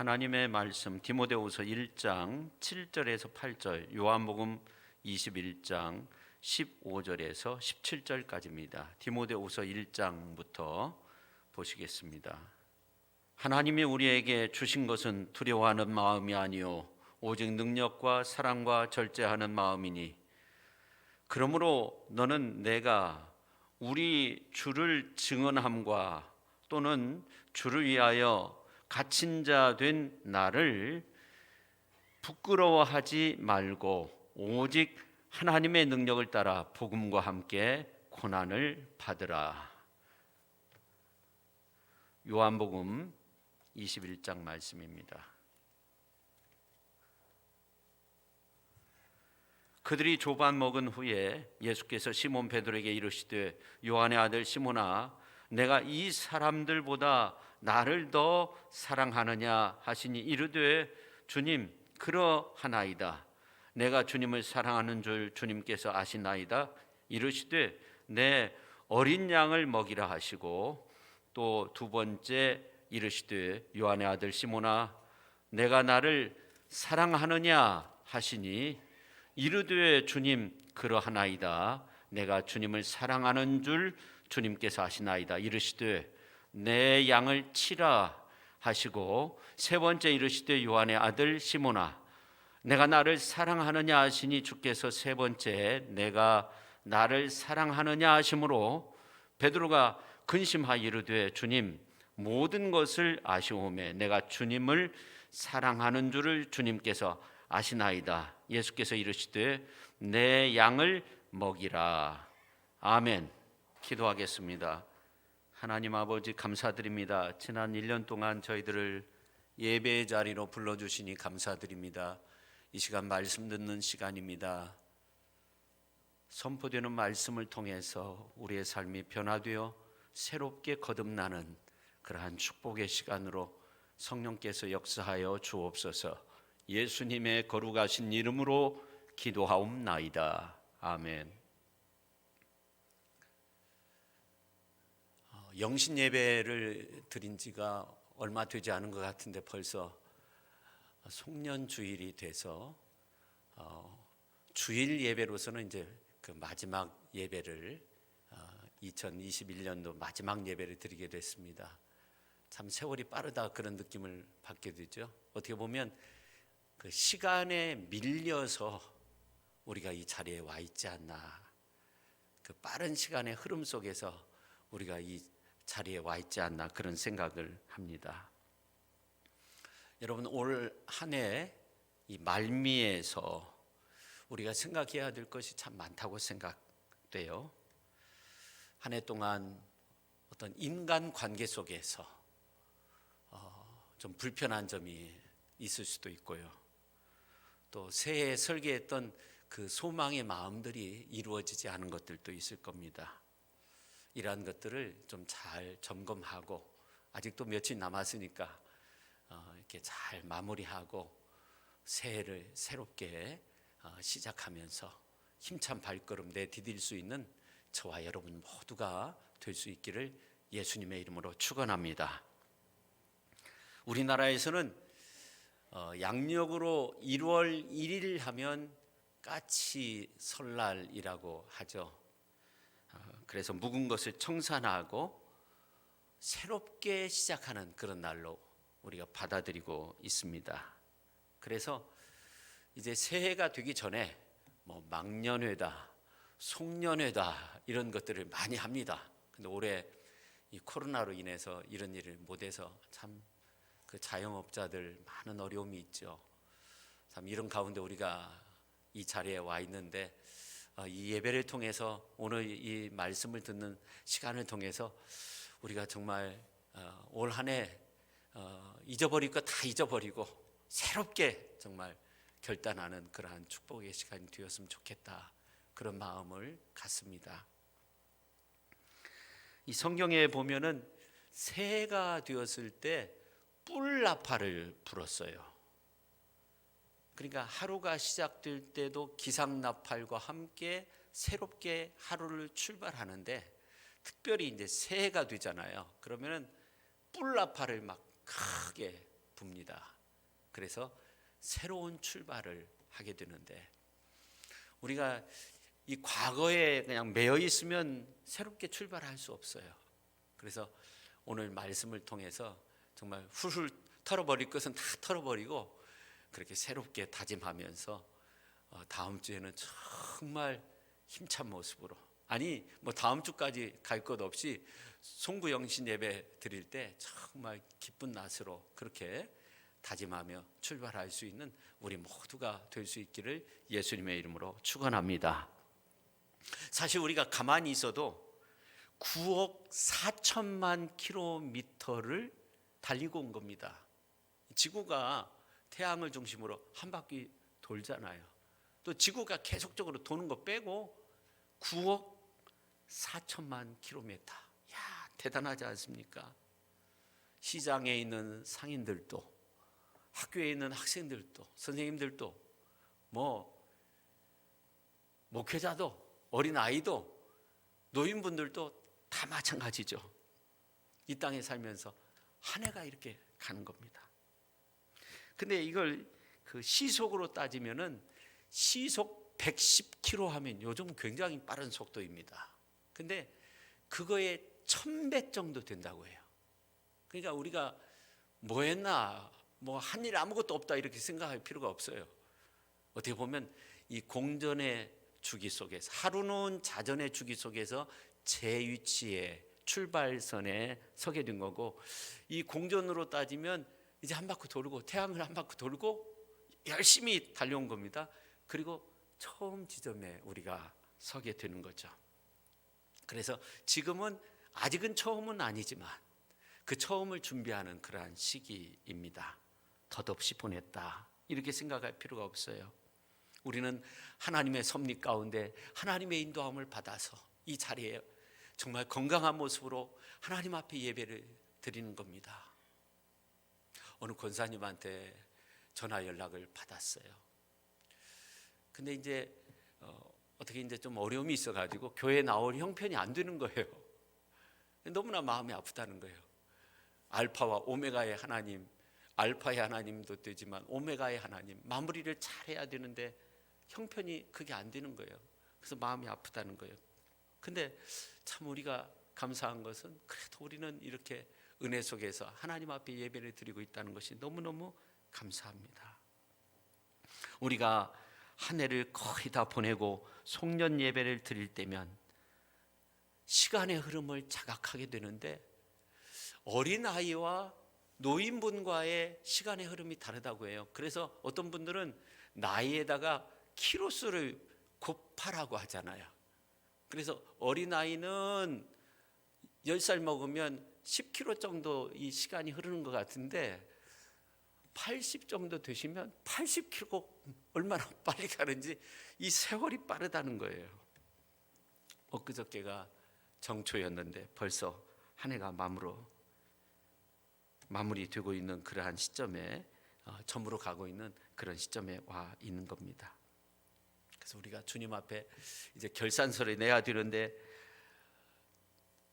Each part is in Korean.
하나님의 말씀 디모데후서 1장 7절에서 8절, 요한복음 21장 15절에서 17절까지입니다. 디모데후서 1장부터 보시겠습니다. 하나님이 우리에게 주신 것은 두려워하는 마음이 아니요 오직 능력과 사랑과 절제하는 마음이니, 그러므로 너는 내가 우리 주를 증언함과 또는 주를 위하여 갇힌 자 된 나를 부끄러워하지 말고 오직 하나님의 능력을 따라 복음과 함께 고난을 받으라. 요한복음 21장 말씀입니다. 그들이 조반 먹은 후에 예수께서 시몬 베드로에게 이르시되, 요한의 아들 시몬아, 내가 이 사람들보다 나를 더 사랑하느냐 하시니, 이르되 주님 그러하나이다. 내가 주님을 사랑하는 줄 주님께서 아시나이다. 이르시되 내 어린 양을 먹이라 하시고, 또 두 번째 이르시되, 요한의 아들 시몬아, 내가 나를 사랑하느냐 하시니, 이르되 주님 그러하나이다. 내가 주님을 사랑하는 줄 주님께서 아시나이다. 이르시되 내 양을 치라 하시고, 세 번째 이르시되, 요한의 아들 시몬아, 내가 나를 사랑하느냐 하시니, 주께서 세 번째 내가 나를 사랑하느냐 하심으로 베드로가 근심하여 이르되, 주님 모든 것을 아시오매 내가 주님을 사랑하는 줄을 주님께서 아시나이다. 예수께서 이르시되 내 양을 먹이라. 아멘. 기도하겠습니다. 하나님 아버지, 감사드립니다. 지난 1년 동안 저희들을 예배의 자리로 불러주시니 감사드립니다. 이 시간 말씀 듣는 시간입니다. 선포되는 말씀을 통해서 우리의 삶이 변화되어 새롭게 거듭나는 그러한 축복의 시간으로 성령께서 역사하여 주옵소서. 예수님의 거룩하신 이름으로 기도하옵나이다. 아멘. 영신 예배를 드린 지가 얼마 되지 않은 것 같은데 벌써 송년 주일이 돼서 주일 예배로서는 이제 그 마지막 예배를 2021년도 마지막 예배를 드리게 됐습니다. 참 세월이 빠르다, 그런 느낌을 받게 되죠. 어떻게 보면 그 시간에 밀려서 우리가 이 자리에 와 있지 않나, 그 빠른 시간의 흐름 속에서 우리가 이 자리에 와 있지 않나, 그런 생각을 합니다. 여러분, 올 한 해 이 말미에서 우리가 생각해야 될 것이 참 많다고 생각돼요. 한 해 동안 어떤 인간 관계 속에서 좀 불편한 점이 있을 수도 있고요. 또 새해에 설계했던 그 소망의 마음들이 이루어지지 않은 것들도 있을 겁니다. 이러한 것들을 좀 잘 점검하고, 아직도 며칠 남았으니까 이렇게 잘 마무리하고 새해를 새롭게 시작하면서 힘찬 발걸음 내디딜 수 있는 저와 여러분 모두가 될 수 있기를 예수님의 이름으로 축원합니다. 우리나라에서는 양력으로 1월 1일 하면 까치 설날이라고 하죠. 그래서 묵은 것을 청산하고 새롭게 시작하는 그런 날로 우리가 받아들이고 있습니다. 그래서 이제 새해가 되기 전에 뭐 막년회다, 송년회다, 이런 것들을 많이 합니다. 근데 올해 이 코로나로 인해서 이런 일을 못해서 참 그 자영업자들 많은 어려움이 있죠. 참 이런 가운데 우리가 이 자리에 와 있는데, 이 예배를 통해서, 오늘 이 말씀을 듣는 시간을 통해서 우리가 정말 올 한 해 잊어버릴 거 다 잊어버리고 새롭게 정말 결단하는 그러한 축복의 시간이 되었으면 좋겠다, 그런 마음을 갖습니다. 이 성경에 보면은 새해가 되었을 때 뿔나팔을 불었어요. 그러니까 하루가 시작될 때도 기상나팔과 함께 새롭게 하루를 출발하는데, 특별히 이제 새해가 되잖아요. 그러면은 뿔나팔을 막 크게 붑니다. 그래서 새로운 출발을 하게 되는데, 우리가 이 과거에 그냥 매여 있으면 새롭게 출발할 수 없어요. 그래서 오늘 말씀을 통해서 정말 훌훌 털어버릴 것은 다 털어버리고 그렇게 새롭게 다짐하면서 다음 주에는 정말 힘찬 모습으로, 아니 뭐 다음 주까지 갈 것 없이 송구영신 예배 드릴 때 정말 기쁜 낯으로 그렇게 다짐하며 출발할 수 있는 우리 모두가 될 수 있기를 예수님의 이름으로 축원합니다. 사실 우리가 가만히 있어도 9억 4천만 킬로미터를 달리고 온 겁니다. 지구가 태양을 중심으로 한 바퀴 돌잖아요. 또 지구가 계속적으로 도는 거 빼고 9억 4천만 킬로미터. 야, 대단하지 않습니까? 시장에 있는 상인들도, 학교에 있는 학생들도, 선생님들도, 목회자도, 어린아이도, 노인분들도 다 마찬가지죠. 이 땅에 살면서 한 해가 이렇게 가는 겁니다. 근데 이걸 그 시속으로 따지면은 시속 110km 하면 요즘 굉장히 빠른 속도입니다. 근데 그거의 1000배 정도 된다고 해요. 그러니까 우리가 뭐 했나, 한 일 아무것도 없다 이렇게 생각할 필요가 없어요. 어떻게 보면 이 공전의 주기 속에서, 하루는 자전의 주기 속에서 제 위치에, 출발선에 서게 된 거고, 이 공전으로 따지면 이제 한 바퀴 돌고, 태양을 한 바퀴 돌고 열심히 달려온 겁니다. 그리고 처음 지점에 우리가 서게 되는 거죠. 그래서 지금은 아직은 처음은 아니지만 그 처음을 준비하는 그러한 시기입니다. 덧없이 보냈다 이렇게 생각할 필요가 없어요. 우리는 하나님의 섭리 가운데 하나님의 인도함을 받아서 이 자리에 정말 건강한 모습으로 하나님 앞에 예배를 드리는 겁니다. 어느 권사님한테 전화 연락을 받았어요. 근데 이제 어떻게 이제 좀 어려움이 있어가지고 교회 나올 형편이 안 되는 거예요. 너무나 마음이 아프다는 거예요. 알파와 오메가의 하나님, 알파의 하나님도 되지만 오메가의 하나님, 마무리를 잘 해야 되는데 형편이 그게 안 되는 거예요. 그래서 마음이 아프다는 거예요. 근데 참 우리가 감사한 것은 그래도 우리는 이렇게 은혜 속에서 하나님 앞에 예배를 드리고 있다는 것이 너무너무 감사합니다. 우리가 한 해를 거의 다 보내고 송년 예배를 드릴 때면 시간의 흐름을 자각하게 되는데, 어린아이와 노인분과의 시간의 흐름이 다르다고 해요. 그래서 어떤 분들은 나이에다가 키로수를 곱하라고 하잖아요. 그래서 어린아이는 10살 먹으면 10kg 정도 이 시간이 흐르는 것 같은데 80 정도 되시면 80kg 얼마나 빨리 가는지 이 세월이 빠르다는 거예요. 엊그저께가 정초였는데 벌써 한 해가 마무리되고 있는 그러한 시점에, 저물어 가고 있는 그런 시점에 와 있는 겁니다. 그래서 우리가 주님 앞에 이제 결산서를 내야 되는데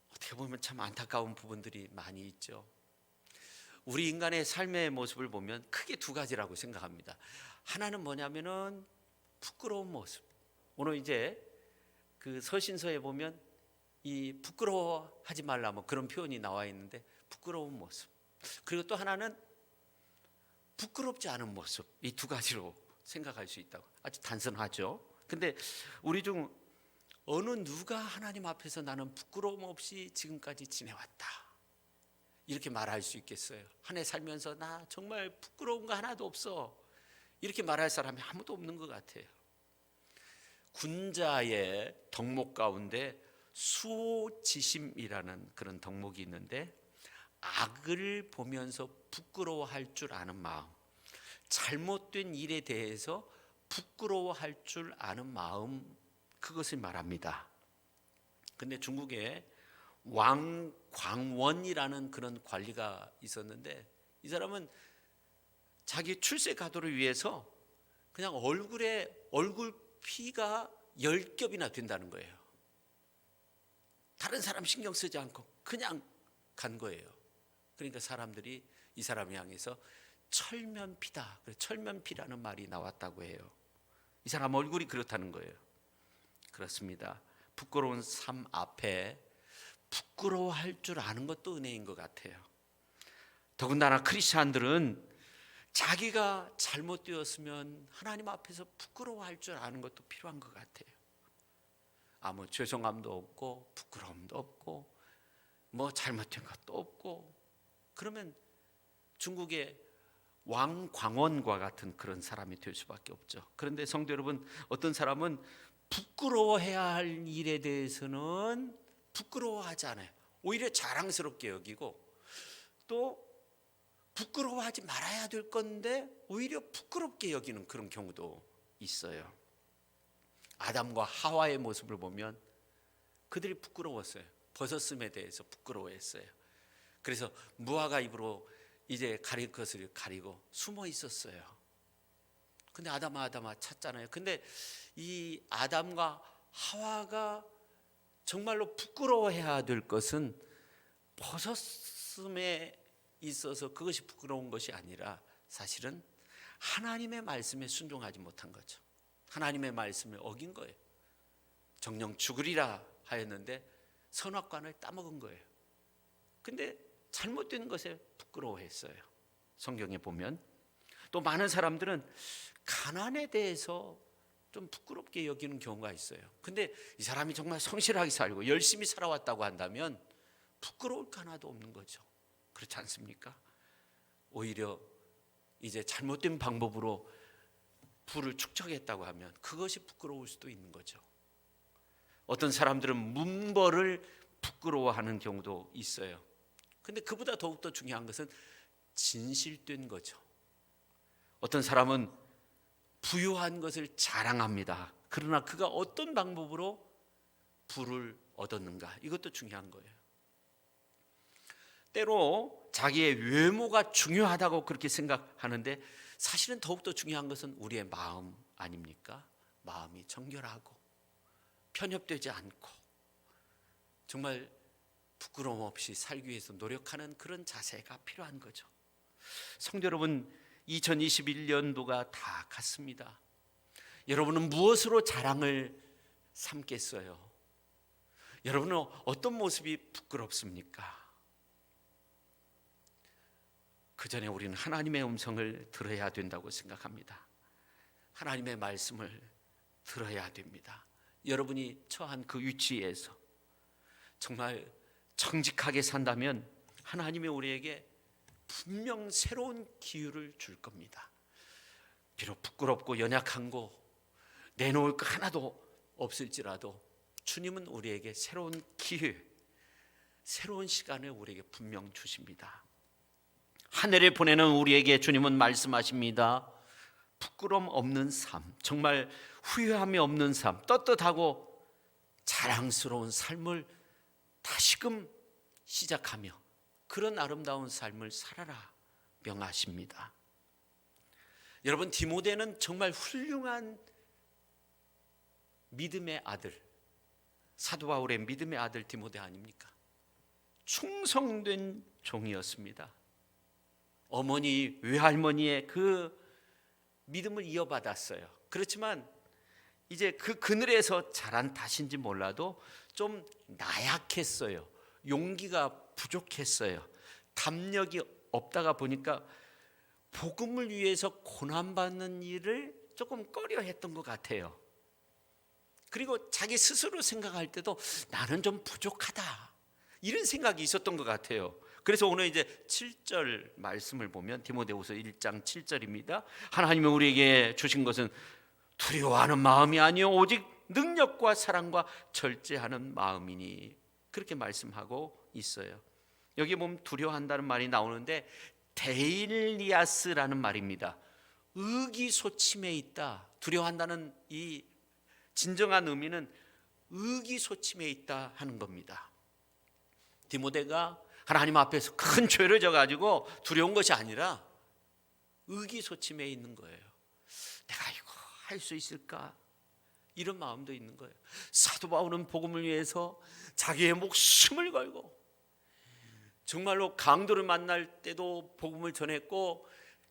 어떻게 보면 참 안타까운 부분들이 많이 있죠. 우리 인간의 삶의 모습을 보면 크게 두 가지라고 생각합니다. 하나는 뭐냐면은 부끄러운 모습. 오늘 이제 그 서신서에 보면 이 부끄러워하지 말라 그런 표현이 나와 있는데, 부끄러운 모습. 그리고 또 하나는 부끄럽지 않은 모습. 이 두 가지로 생각할 수 있다고. 아주 단순하죠. 근데 우리 중 어느 누가 하나님 앞에서 나는 부끄러움 없이 지금까지 지내왔다 이렇게 말할 수 있겠어요? 한 해 살면서 나 정말 부끄러운 거 하나도 없어 이렇게 말할 사람이 아무도 없는 것 같아요. 군자의 덕목 가운데 수호지심이라는 그런 덕목이 있는데, 악을 보면서 부끄러워할 줄 아는 마음, 잘못된 일에 대해서 부끄러워할 줄 아는 마음, 그것을 말합니다. 근데 중국에 왕광원이라는 그런 관리가 있었는데, 이 사람은 자기 출세 가도를 위해서 그냥 얼굴 피가 10겹이나 된다는 거예요. 다른 사람 신경 쓰지 않고 그냥 간 거예요. 그러니까 사람들이 이 사람을 향해서 철면피다. 철면피라는 말이 나왔다고 해요. 이 사람 얼굴이 그렇다는 거예요. 그렇습니다. 부끄러운 삶 앞에 부끄러워할 줄 아는 것도 은혜인 것 같아요. 더군다나 크리스찬들은 자기가 잘못되었으면 하나님 앞에서 부끄러워할 줄 아는 것도 필요한 것 같아요. 아무 죄송함도 없고 부끄러움도 없고 뭐 잘못된 것도 없고, 그러면 중국의 왕광원과 같은 그런 사람이 될 수밖에 없죠. 그런데 성도 여러분, 어떤 사람은 부끄러워해야 할 일에 대해서는 부끄러워하지 않아요. 오히려 자랑스럽게 여기고, 또 부끄러워하지 말아야 될 건데 오히려 부끄럽게 여기는 그런 경우도 있어요. 아담과 하와의 모습을 보면 그들이 부끄러웠어요. 벗었음에 대해서 부끄러워했어요. 그래서 무화과 잎으로 이제 가릴 것을 가리고 숨어 있었어요. 근데 아담아 찾잖아요. 근데 이 아담과 하와가 정말로 부끄러워해야 될 것은 벗었음에 있어서 그것이 부끄러운 것이 아니라 사실은 하나님의 말씀에 순종하지 못한 거죠. 하나님의 말씀을 어긴 거예요. 정령 죽으리라 하였는데 선악과를 따먹은 거예요. 근데 잘못된 것에 부끄러워했어요. 성경에 보면 또 많은 사람들은 가난에 대해서 좀 부끄럽게 여기는 경우가 있어요. 근데 이 사람이 정말 성실하게 살고 열심히 살아왔다고 한다면 부끄러울 거 하나도 없는 거죠. 그렇지 않습니까? 오히려 이제 잘못된 방법으로 부를 축적했다고 하면 그것이 부끄러울 수도 있는 거죠. 어떤 사람들은 문벌을 부끄러워하는 경우도 있어요. 근데 그보다 더욱더 중요한 것은 진실된 거죠. 어떤 사람은 부유한 것을 자랑합니다. 그러나 그가 어떤 방법으로 부를 얻었는가, 이것도 중요한 거예요. 때로 자기의 외모가 중요하다고 그렇게 생각하는데 사실은 더욱더 중요한 것은 우리의 마음 아닙니까? 마음이 정결하고 편협되지 않고 정말 부끄러움 없이 살기 위해서 노력하는 그런 자세가 필요한 거죠. 성도 여러분, 2021년도가 다 갔습니다. 여러분은 무엇으로 자랑을 삼겠어요? 여러분은 어떤 모습이 부끄럽습니까? 그 전에 우리는 하나님의 음성을 들어야 된다고 생각합니다. 하나님의 말씀을 들어야 됩니다. 여러분이 처한 그 위치에서 정말 정직하게 산다면 하나님이 우리에게 분명 새로운 기회를 줄 겁니다. 비록 부끄럽고 연약한 거 내놓을 거 하나도 없을지라도 주님은 우리에게 새로운 기회, 새로운 시간을 우리에게 분명 주십니다. 한 해를 보내는 우리에게 주님은 말씀하십니다. 부끄러움 없는 삶, 정말 후회함이 없는 삶, 떳떳하고 자랑스러운 삶을 다시금 시작하며 그런 아름다운 삶을 살아라 명하십니다. 여러분, 디모데는 정말 훌륭한 믿음의 아들, 사도 바울의 믿음의 아들 디모데 아닙니까? 충성된 종이었습니다. 어머니, 외할머니의 그 믿음을 이어받았어요. 그렇지만 이제 그 그늘에서 자란 탓인지 몰라도 좀 나약했어요. 용기가 부족했어요. 담력이 없다가 보니까 복음을 위해서 고난받는 일을 조금 꺼려했던 것 같아요. 그리고 자기 스스로 생각할 때도 나는 좀 부족하다, 이런 생각이 있었던 것 같아요. 그래서 오늘 이제 7절 말씀을 보면 디모데후서 1장 7절입니다. 하나님이 우리에게 주신 것은 두려워하는 마음이 아니요 오직 능력과 사랑과 절제하는 마음이니, 그렇게 말씀하고 있어요. 여기 보면 두려워한다는 말이 나오는데 데일리아스라는 말입니다. 의기소침해 있다. 두려워한다는 이 진정한 의미는 의기소침해 있다 하는 겁니다. 디모데가 하나님 앞에서 큰 죄를 져가지고 두려운 것이 아니라 의기소침해 있는 거예요. 내가 이거 할 수 있을까? 이런 마음도 있는 거예요. 사도 바울은 복음을 위해서 자기의 목숨을 걸고 정말로 강도를 만날 때도 복음을 전했고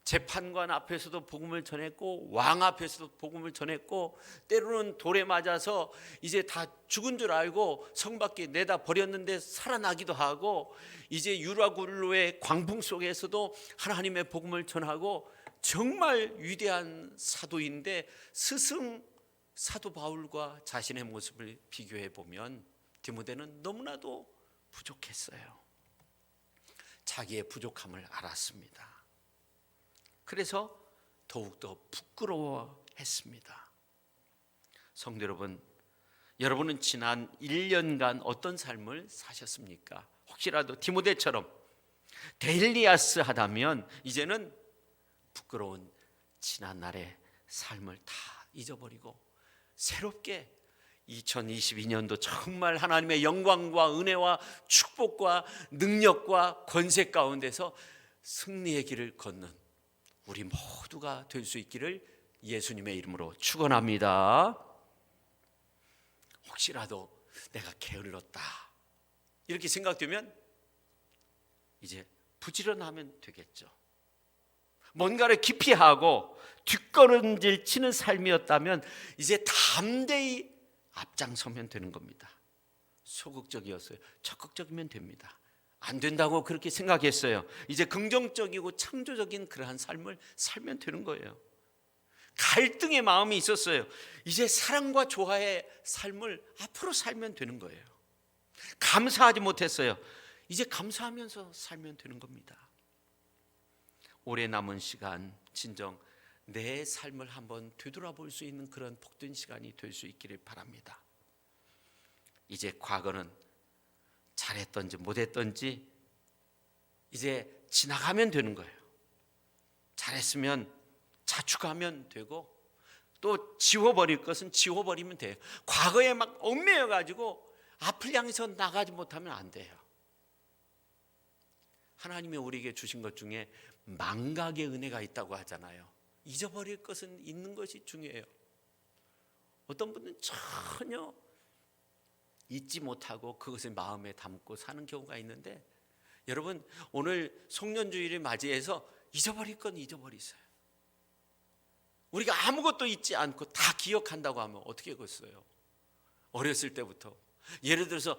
재판관 앞에서도 복음을 전했고 왕 앞에서도 복음을 전했고 때로는 돌에 맞아서 이제 다 죽은 줄 알고 성 밖에 내다 버렸는데 살아나기도 하고 이제 유라굴로의 광풍 속에서도 하나님의 복음을 전하고 정말 위대한 사도인데 스승 사도 바울과 자신의 모습을 비교해 보면 디모데는 너무나도 부족했어요. 자기의 부족함을 알았습니다. 그래서 더욱더 부끄러워했습니다. 성도 여러분, 여러분은 지난 1년간 어떤 삶을 사셨습니까? 혹시라도 디모데처럼 데일리아스 하다면 이제는 부끄러운 지난날의 삶을 다 잊어버리고 새롭게 2022년도 정말 하나님의 영광과 은혜와 축복과 능력과 권세 가운데서 승리의 길을 걷는 우리 모두가 될 수 있기를 예수님의 이름으로 축원합니다. 혹시라도 내가 게을렀다 이렇게 생각되면 이제 부지런하면 되겠죠. 뭔가를 깊이 하고 뒷걸음질 치는 삶이었다면 이제 담대히 앞장서면 되는 겁니다. 소극적이었어요. 적극적이면 됩니다. 안 된다고 그렇게 생각했어요. 이제 긍정적이고 창조적인 그러한 삶을 살면 되는 거예요. 갈등의 마음이 있었어요. 이제 사랑과 조화의 삶을 앞으로 살면 되는 거예요. 감사하지 못했어요. 이제 감사하면서 살면 되는 겁니다. 올해 남은 시간 진정 내 삶을 한번 되돌아볼 수 있는 그런 복된 시간이 될 수 있기를 바랍니다. 이제 과거는 잘했던지 못했던지 이제 지나가면 되는 거예요. 잘했으면 자축하면 되고 또 지워버릴 것은 지워버리면 돼요. 과거에 막 얽매여 가지고 앞을 향해서 나가지 못하면 안 돼요. 하나님이 우리에게 주신 것 중에 망각의 은혜가 있다고 하잖아요. 잊어버릴 것은 있는 것이 중요해요. 어떤 분은 전혀 잊지 못하고 그것을 마음에 담고 사는 경우가 있는데 여러분 오늘 송년주일을 맞이해서 잊어버릴 건 잊어버리세요. 우리가 아무것도 잊지 않고 다 기억한다고 하면 어떻게 하겠어요? 어렸을 때부터 예를 들어서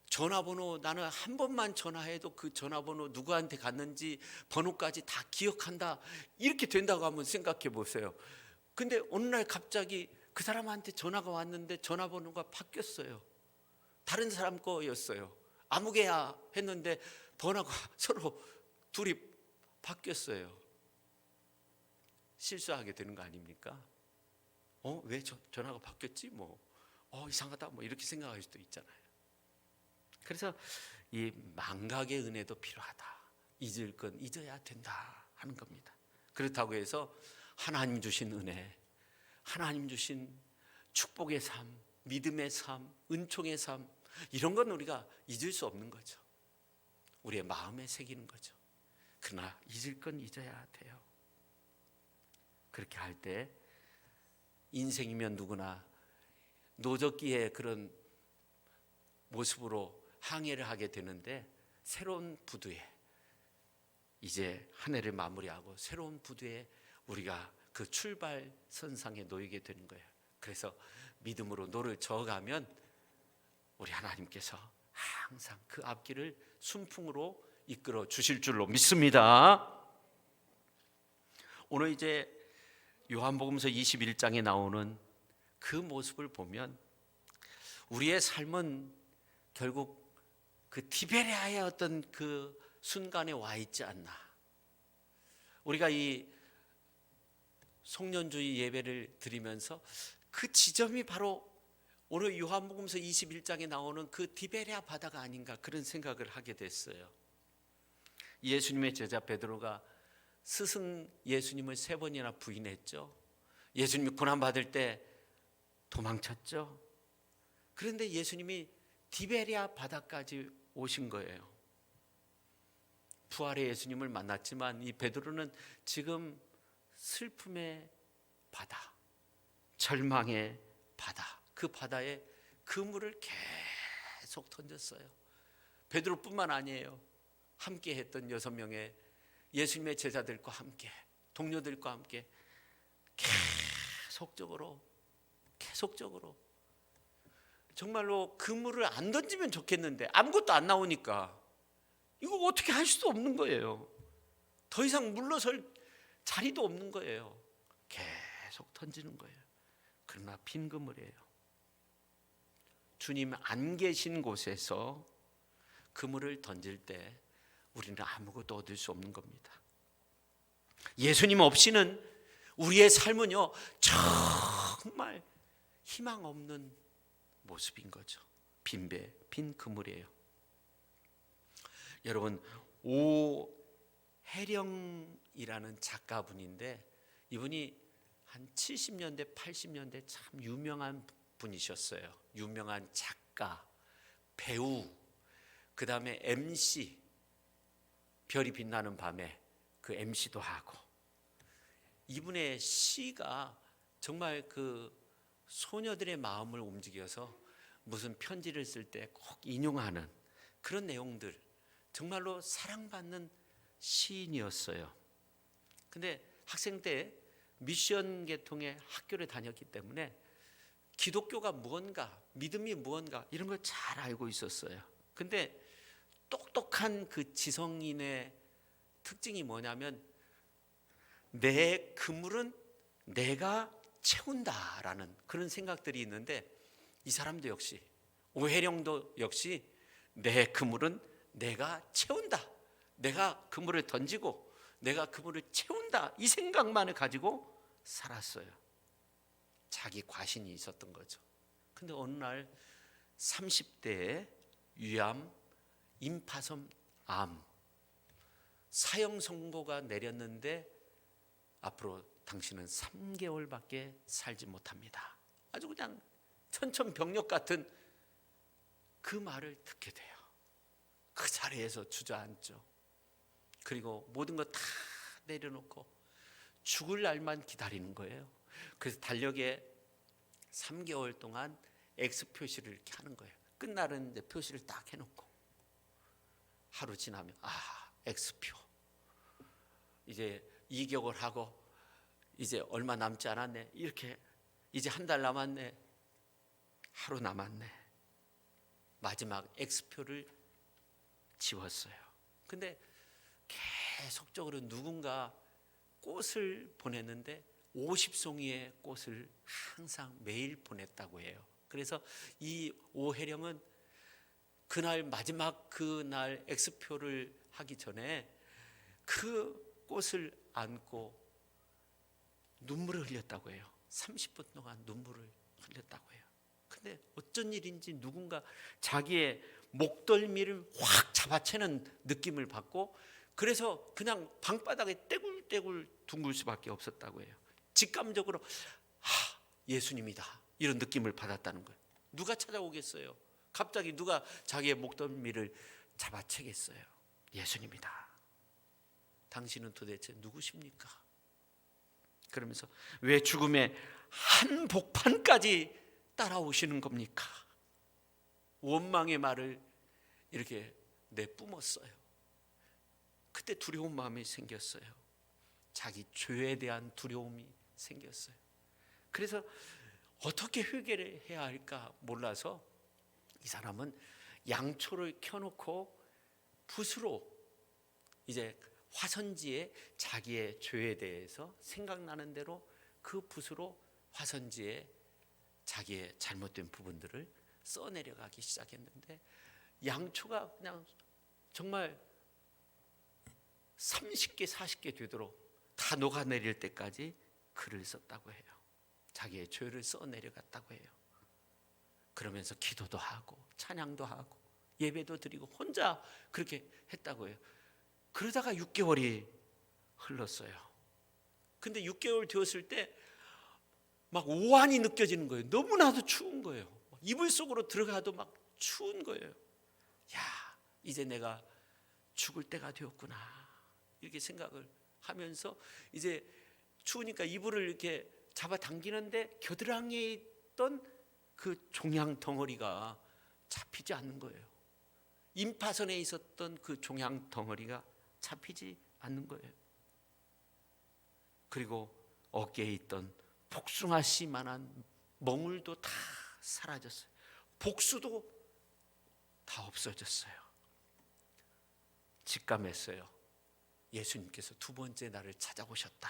전화번호 나는 한 번만 전화해도 그 전화번호 누구한테 갔는지 번호까지 다 기억한다 이렇게 된다고 한번 생각해 보세요. 근데 어느 날 갑자기 그 사람한테 전화가 왔는데 전화번호가 바뀌었어요. 다른 사람 거였어요. 아무개야 했는데 번호가 서로 둘이 바뀌었어요. 실수하게 되는 거 아닙니까? 왜 전화가 바뀌었지? 이상하다 이렇게 생각할 수도 있잖아요. 그래서 이 망각의 은혜도 필요하다. 잊을 건 잊어야 된다 하는 겁니다. 그렇다고 해서 하나님 주신 은혜, 하나님 주신 축복의 삶, 믿음의 삶, 은총의 삶 이런 건 우리가 잊을 수 없는 거죠. 우리의 마음에 새기는 거죠. 그러나 잊을 건 잊어야 돼요. 그렇게 할 때 인생이면 누구나 노적기의 그런 모습으로 항해를 하게 되는데 새로운 부두에 이제 한 해를 마무리하고 새로운 부두에 우리가 그 출발선상에 놓이게 되는 거예요. 그래서 믿음으로 노를 저어가면 우리 하나님께서 항상 그 앞길을 순풍으로 이끌어 주실 줄로 믿습니다. 오늘 이제 요한복음서 21장에 나오는 그 모습을 보면 우리의 삶은 결국 그 티베리아의 어떤 그 순간에 와 있지 않나. 우리가 이 송년주의 예배를 드리면서 그 지점이 바로 오늘 요한복음서 21장에 나오는 그 티베리아 바다가 아닌가 그런 생각을 하게 됐어요. 예수님의 제자 베드로가 스승 예수님을 3번이나 부인했죠. 예수님이 고난받을 때 도망쳤죠. 그런데 예수님이 티베리아 바다까지 오신 거예요. 부활의 예수님을 만났지만 이 베드로는 지금 슬픔의 바다, 절망의 바다, 그 바다에 그물을 계속 던졌어요. 베드로뿐만 아니에요. 함께 했던 6명의 예수님의 제자들과 함께 동료들과 함께 계속적으로 정말로 그물을 안 던지면 좋겠는데 아무것도 안 나오니까 이거 어떻게 할 수도 없는 거예요. 더 이상 물러설 자리도 없는 거예요. 계속 던지는 거예요. 그러나 빈 그물이에요. 주님 안 계신 곳에서 그물을 던질 때 우리는 아무것도 얻을 수 없는 겁니다. 예수님 없이는 우리의 삶은요 정말 희망 없는 모습인 거죠. 빈 그물이에요. 여러분, 오혜령이라는 작가분인데 이분이 한 70년대 80년대 참 유명한 분이셨어요. 유명한 작가, 배우, 그 다음에 MC, 별이 빛나는 밤에 그 MC도 하고, 이분의 시가 정말 그 소녀들의 마음을 움직여서 무슨 편지를 쓸 때 꼭 인용하는 그런 내용들, 정말로 사랑받는 시인이었어요. 근데 학생 때 미션 계통의 학교를 다녔기 때문에 기독교가 무언가, 믿음이 무언가 이런 걸 잘 알고 있었어요. 근데 똑똑한 그 지성인의 특징이 뭐냐면 내 그물은 내가 채운다라는 그런 생각들이 있는데, 이 사람도 역시, 오혜령도 역시 내 그물은 내가 채운다, 내가 그물을 던지고 내가 그물을 채운다, 이 생각만을 가지고 살았어요. 자기 과신이 있었던 거죠. 근데 어느 날 30대에 위암, 임파선 암 사형 선고가 내렸는데 앞으로 당신은 3개월밖에 살지 못합니다. 아주 그냥 천천병력 같은 그 말을 듣게 돼요. 그 자리에서 주저앉죠. 그리고 모든 거 다 내려놓고 죽을 날만 기다리는 거예요. 그래서 달력에 3개월 동안 X 표시를 이렇게 하는 거예요. 끝나는 이제 표시를 딱 해놓고 하루 지나면 X표, 이제 2개월 하고 이제 얼마 남지 않았네, 이렇게 이제 한 달 남았네, 하루 남았네, 마지막 X표를 지웠어요. 근데 계속적으로 누군가 꽃을 보냈는데 50송이의 꽃을 항상 매일 보냈다고 해요. 그래서 이 오혜령은 그날 마지막 그날 X표를 하기 전에 그 꽃을 안고 눈물을 흘렸다고 해요. 30분 동안 눈물을 흘렸다고 해요. 근데 어쩐 일인지 누군가 자기의 목덜미를 확 잡아채는 느낌을 받고, 그래서 그냥 방바닥에 떼굴떼굴 둥글 수밖에 없었다고 해요. 직감적으로 예수님이다, 이런 느낌을 받았다는 거예요. 누가 찾아오겠어요? 갑자기 누가 자기의 목덜미를 잡아채겠어요? 예수님이다. 당신은 도대체 누구십니까? 그러면서 왜 죽음의 한복판까지 따라오시는 겁니까? 원망의 말을 이렇게 내뿜었어요. 그때 두려운 마음이 생겼어요. 자기 죄에 대한 두려움이 생겼어요. 그래서 어떻게 회개를 해야 할까 몰라서 이 사람은 양초를 켜놓고 붓으로 이제 화선지에 자기의 죄에 대해서 생각나는 대로 그 붓으로 화선지에 자기의 잘못된 부분들을 써내려가기 시작했는데, 양초가 그냥 정말 30개 40개 되도록 다 녹아내릴 때까지 글을 썼다고 해요. 자기의 죄를 써내려갔다고 해요. 그러면서 기도도 하고 찬양도 하고 예배도 드리고 혼자 그렇게 했다고 해요. 그러다가 6개월이 흘렀어요. 근데 6개월 되었을 때 막 오한이 느껴지는 거예요. 너무나도 추운 거예요. 이불 속으로 들어가도 막 추운 거예요. 야, 이제 내가 죽을 때가 되었구나, 이렇게 생각을 하면서 이제 추우니까 이불을 이렇게 잡아당기는데 겨드랑이에 있던 그 종양 덩어리가 잡히지 않는 거예요. 임파선에 있었던 그 종양 덩어리가 잡히지 않는 거예요. 그리고 어깨에 있던 복숭아 씨만한 멍울도 다 사라졌어요. 복수도 다 없어졌어요. 직감했어요. 예수님께서 두 번째 나를 찾아오셨다.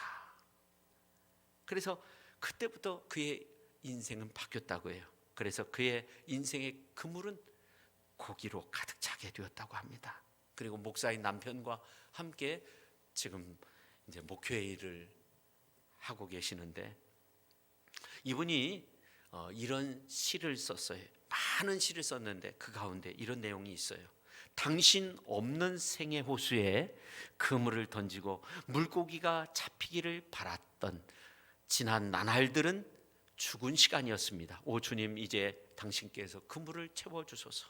그래서 그때부터 그의 인생은 바뀌었다고 해요. 그래서 그의 인생의 그물은 고기로 가득 차게 되었다고 합니다. 그리고 목사인 남편과 함께 지금 이제 목회 일을 하고 계시는데, 이분이 이런 시를 썼어요. 많은 시를 썼는데 그 가운데 이런 내용이 있어요. 당신 없는 생의 호수에 그물을 던지고 물고기가 잡히기를 바랐던 지난 나날들은 죽은 시간이었습니다. 오 주님, 이제 당신께서 그물을 채워주소서.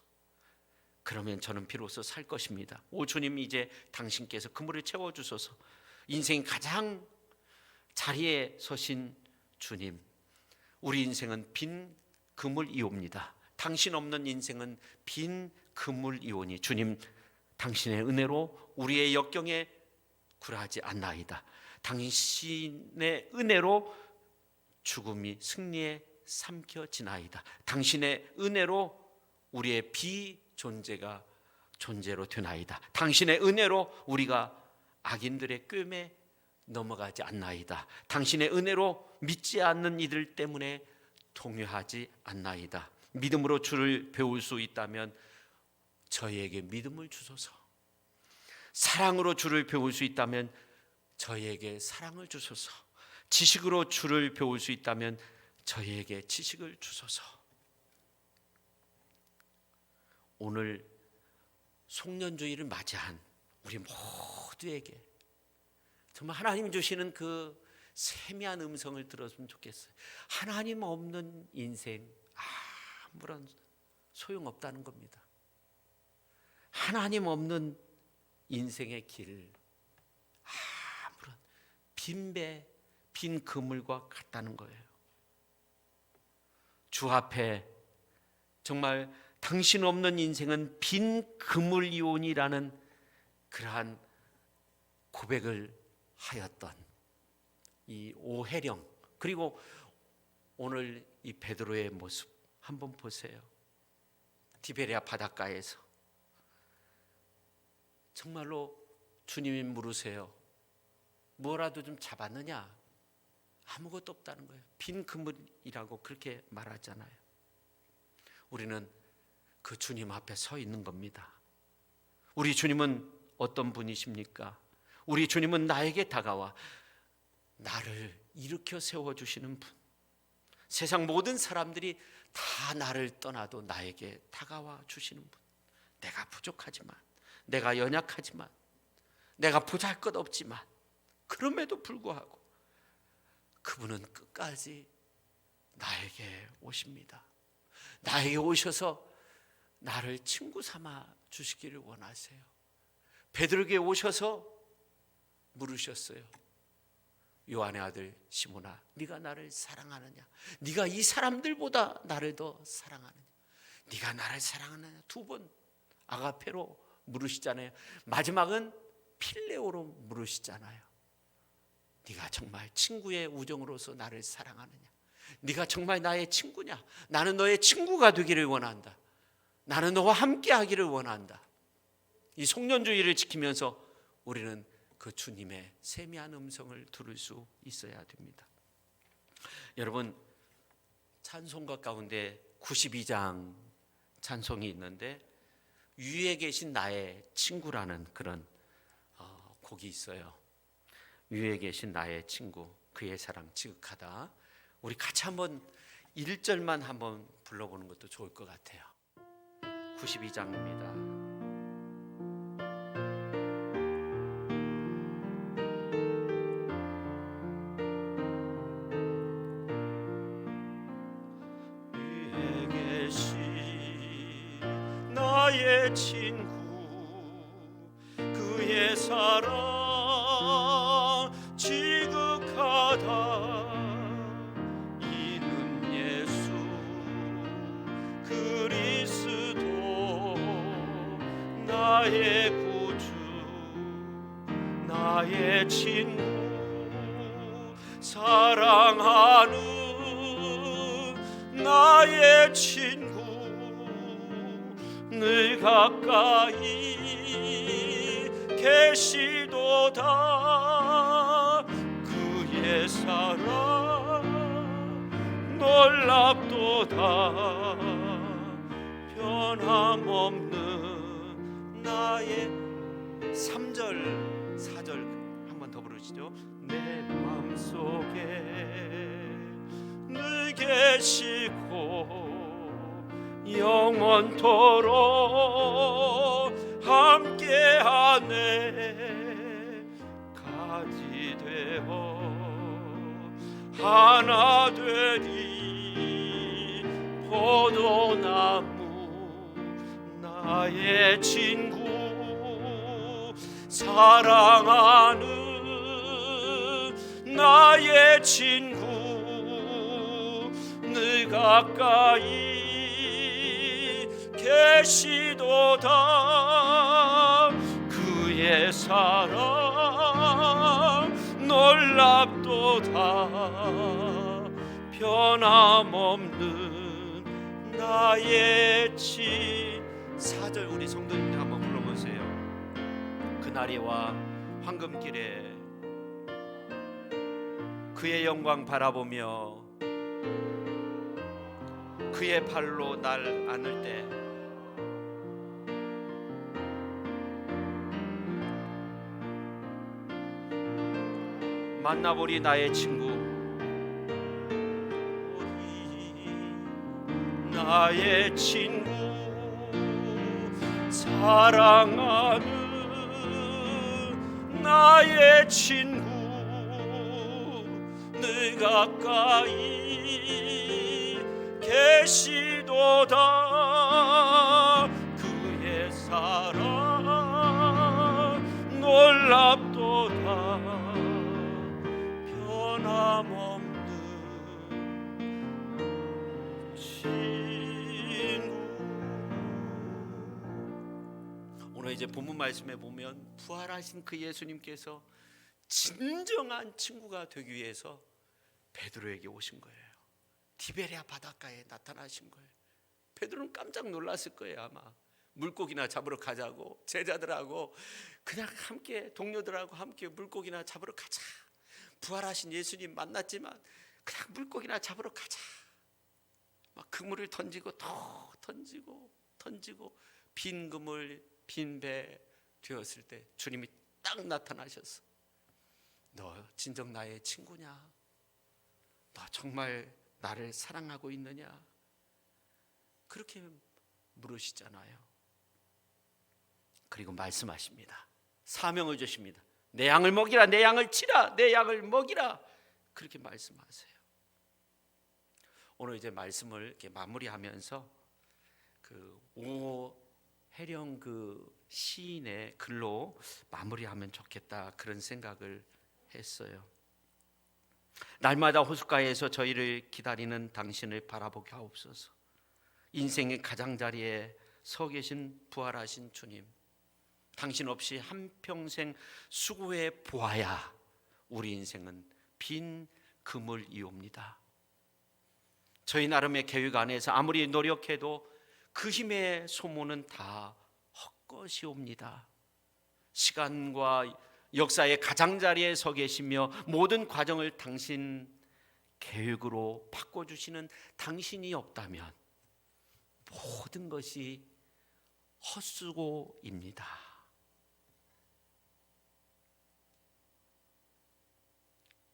그러면 저는 비로소 살 것입니다. 오 주님, 이제 당신께서 그물을 채워주소서. 인생 가장 자리에 서신 주님, 우리 인생은 빈 그물이옵니다. 당신 없는 인생은 빈 그물이오니 주님, 당신의 은혜로 우리의 역경에 굴하지 않나이다. 당신의 은혜로 죽음이 승리에 삼켜지나이다. 당신의 은혜로 우리의 비존재가 존재로 되나이다. 당신의 은혜로 우리가 악인들의 꿰매 넘어가지 않나이다. 당신의 은혜로 믿지 않는 이들 때문에 동요하지 않나이다. 믿음으로 주를 배울 수 있다면 저희에게 믿음을 주소서. 사랑으로 주를 배울 수 있다면 저희에게 사랑을 주소서. 지식으로 주를 배울 수 있다면 저희에게 지식을 주소서. 오늘 송년주일을 맞이한 우리 모두에게 정말 하나님 주시는 그 세미한 음성을 들었으면 좋겠어요. 하나님 없는 인생 아무런 소용없다는 겁니다. 하나님 없는 인생의 길 아무런 빈 그물과 같다는 거예요. 주 앞에 정말 당신 없는 인생은 빈 그물이오니라는 그러한 고백을 하였던 이 오해령, 그리고 오늘 이 베드로의 모습 한번 보세요. 디베랴 바닷가에서 정말로 주님이 물으세요. 뭐라도 좀 잡았느냐? 아무것도 없다는 거예요. 빈 그물이라고 그렇게 말하잖아요. 우리는 그 주님 앞에 서 있는 겁니다. 우리 주님은 어떤 분이십니까? 우리 주님은 나에게 다가와 나를 일으켜 세워주시는 분. 세상 모든 사람들이 다 나를 떠나도 나에게 다가와 주시는 분. 내가 부족하지만, 내가 연약하지만, 내가 보잘것없지만, 그럼에도 불구하고 그분은 끝까지 나에게 오십니다. 나에게 오셔서 나를 친구 삼아 주시기를 원하세요. 베드로에게 오셔서 물으셨어요. 요한의 아들 시몬아, 네가 나를 사랑하느냐? 네가 이 사람들보다 나를 더 사랑하느냐? 네가 나를 사랑하느냐? 두 번 아가페로 물으시잖아요. 마지막은 필레오로 물으시잖아요. 네가 정말 친구의 우정으로서 나를 사랑하느냐? 네가 정말 나의 친구냐? 나는 너의 친구가 되기를 원한다. 나는 너와 함께 하기를 원한다. 이 송년주일을 지키면서 우리는 그 주님의 세미한 음성을 들을 수 있어야 됩니다. 여러분, 찬송가 가운데 92장 찬송이 있는데 위에 계신 나의 친구라는 그런 곡이 있어요. 위에 계신 나의 친구, 그의 사랑 지극하다. 우리 같이 한번 1절만 한번 불러보는 것도 좋을 것 같아요. 92장입니다. 나의 친구 그의 사랑 지극하다. 이는 예수 그리스도 나의 구주 나의 친구. 사랑하는 나의 친구 늘 가까이 계시도다. 그의 사랑 놀랍도다. 변함없는 나의 3절 4절 한 번 더 부르시죠. 내 마음속에 늘 계시고 영원토록 함께하네. 가지 되어 하나 되리 포도나무 나의 친구 사랑하는 나의 친구 늘 가까이 계시도다. 그의 사랑 놀랍도다. 변함없는 나의 친 4절 우리 성도님들 한번 불러보세요. 그날이 와 황금길에 그의 영광 바라보며 그의 발로 날 안을 때 만나보리 나의 친구 나의 친구 사랑하는 나의 친구 늘 가까이 계시도다. 그의 사랑 놀랍도다. 변함없는 친구. 오늘 이제 본문 말씀에 보면 부활하신 그 예수님께서 진정한 친구가 되기 위해서 베드로에게 오신 거예요. 디베랴 바닷가에 나타나신 거예요. 베드로는 깜짝 놀랐을 거예요. 아마 물고기나 잡으러 가자고 제자들하고 그냥 함께 동료들하고 함께 물고기나 잡으러 가자. 부활하신 예수님 만났지만 그냥 물고기나 잡으러 가자. 막 그물을 던지고 더 던지고 빈 그물 빈 배 되었을 때 주님이 딱 나타나셨어. 너 진정 나의 친구냐? 너 정말 나를 사랑하고 있느냐? 그렇게 물으시잖아요. 그리고 말씀하십니다. 사명을 주십니다. 내 양을 먹이라, 내 양을 치라, 내 양을 먹이라. 그렇게 말씀하세요. 오늘 이제 말씀을 이렇게 마무리하면서 그 오해령 그 시인의 글로 마무리하면 좋겠다 그런 생각을 했어요. 날마다 호숫가에서 저희를 기다리는 당신을 바라보게 하옵소서. 인생의 가장자리에 서 계신 부활하신 주님, 당신 없이 한평생 수고해 보아야 우리 인생은 빈 그물이옵니다. 저희 나름의 계획 안에서 아무리 노력해도 그 힘의 소모는 다 헛것이옵니다. 시간과 역사의 가장자리에 서 계시며 모든 과정을 당신 계획으로 바꿔주시는 당신이 없다면 모든 것이 헛수고입니다.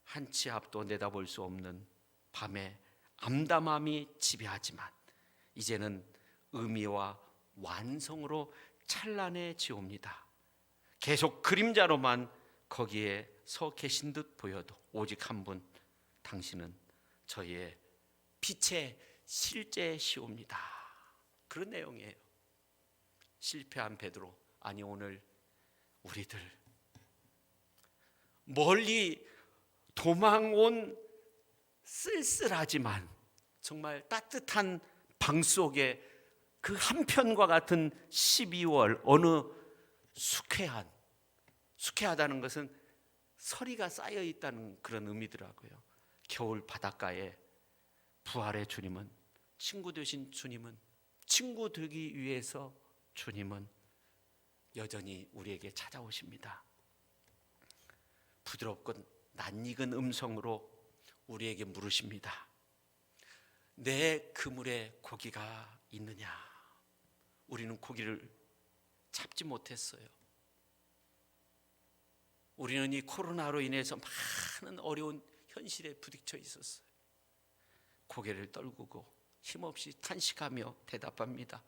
한 치 앞도 내다볼 수 없는 밤에 암담함이 지배하지만 이제는 의미와 완성으로 찬란해지옵니다. 계속 그림자로만 거기에 서 계신 듯 보여도 오직 한 분, 당신은 저희의 빛의 실제시옵니다. 그런 내용이에요. 실패한 베드로, 아니 오늘 우리들 멀리 도망 온 쓸쓸하지만 정말 따뜻한 방 속에 그 한편과 같은 12월 어느 수쾌하다는 것은 서리가 쌓여 있다는 그런 의미더라고요. 겨울 바닷가에 부활의 주님은, 친구 되신 주님은, 친구 되기 위해서 주님은 여전히 우리에게 찾아오십니다. 부드럽고 낯익은 음성으로 우리에게 물으십니다. 내 그물에 고기가 있느냐? 우리는 고기를 잡지 못했어요. 우리는 이 코로나로 인해서 많은 어려운 현실에 부딪혀 있었어요. 고개를 떨구고 힘없이 탄식하며 대답합니다.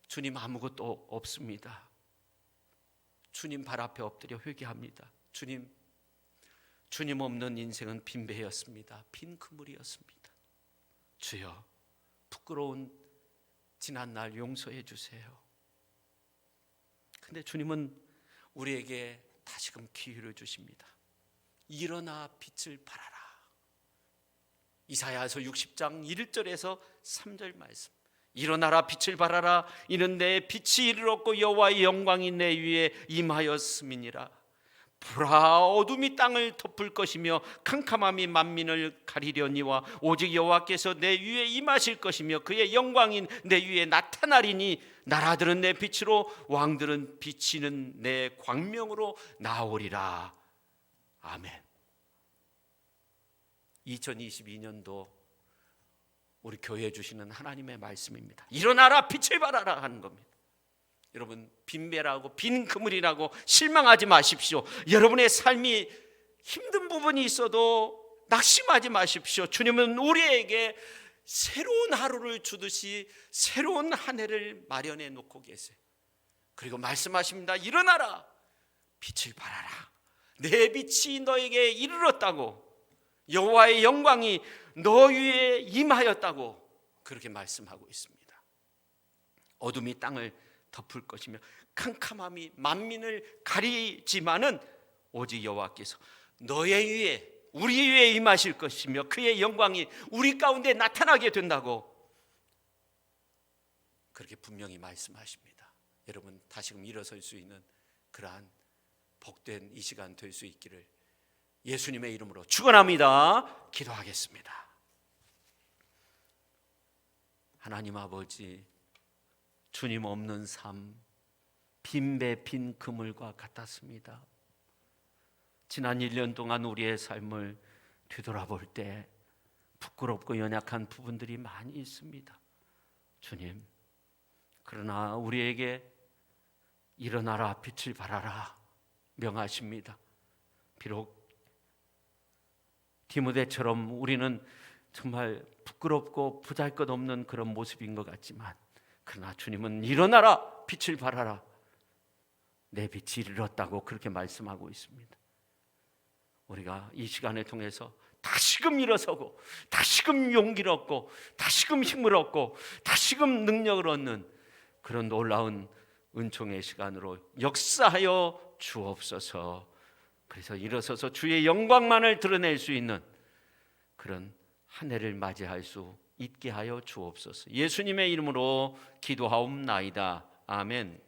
주님, 아무것도 없습니다. 주님 발 앞에 엎드려 회개합니다. 주님 없는 인생은 빈 배였습니다. 빈 그물이었습니다. 주여, 부끄러운 지난날 용서해 주세요. 근데 주님은 우리에게 다시금 기회를 주십니다. 일어나 빛을 발하라. 이사야서 60장 1절에서 3절 말씀. 일어나라 빛을 발하라. 이는 내 빛이 이르렀고 여호와의 영광이 내 위에 임하였음이니라. 보라, 어둠이 땅을 덮을 것이며 캄캄함이 만민을 가리려니와 오직 여호와께서 내 위에 임하실 것이며 그의 영광이 내 위에 나타나리니 나라들은 내 빛으로 왕들은 비치는 내 광명으로 나오리라. 아멘. 2022년도 우리 교회에 주시는 하나님의 말씀입니다. 일어나라 빛을 발하라 하는 겁니다. 여러분, 빈배라고 빈 그물이라고 실망하지 마십시오. 여러분의 삶이 힘든 부분이 있어도 낙심하지 마십시오. 주님은 우리에게 새로운 하루를 주듯이 새로운 한 해를 마련해 놓고 계세요. 그리고 말씀하십니다. 일어나라 빛을 발하라. 내 빛이 너에게 이르렀다고, 여호와의 영광이 너 위에 임하였다고 그렇게 말씀하고 있습니다. 어둠이 땅을 덮을 것이며 캄캄함이 만민을 가리지만은 오직 여호와께서 너의 위에, 우리 위에 임하실 것이며 그의 영광이 우리 가운데 나타나게 된다고 그렇게 분명히 말씀하십니다. 여러분, 다시금 일어설 수 있는 그러한 복된 이 시간 될 수 있기를 예수님의 이름으로 축원합니다. 기도하겠습니다. 하나님 아버지, 주님 없는 삶, 빈배 빈 그물과 같았습니다. 지난 1년 동안 우리의 삶을 뒤돌아볼 때 부끄럽고 연약한 부분들이 많이 있습니다. 주님, 그러나 우리에게 일어나라 빛을 발하라 명하십니다. 비록 디모데처럼 우리는 정말 부끄럽고 보잘것없는 그런 모습인 것 같지만, 그러나 주님은 일어나라 빛을 발하라, 내 빛이 이르렀다고 그렇게 말씀하고 있습니다. 우리가 이 시간을 통해서 다시금 일어서고 다시금 용기를 얻고 다시금 힘을 얻고 다시금 능력을 얻는 그런 놀라운 은총의 시간으로 역사하여 주옵소서. 그래서 일어서서 주의 영광만을 드러낼 수 있는 그런 한 해를 맞이할 수 있게 하여 주옵소서. 예수님의 이름으로 기도하옵나이다. 아멘.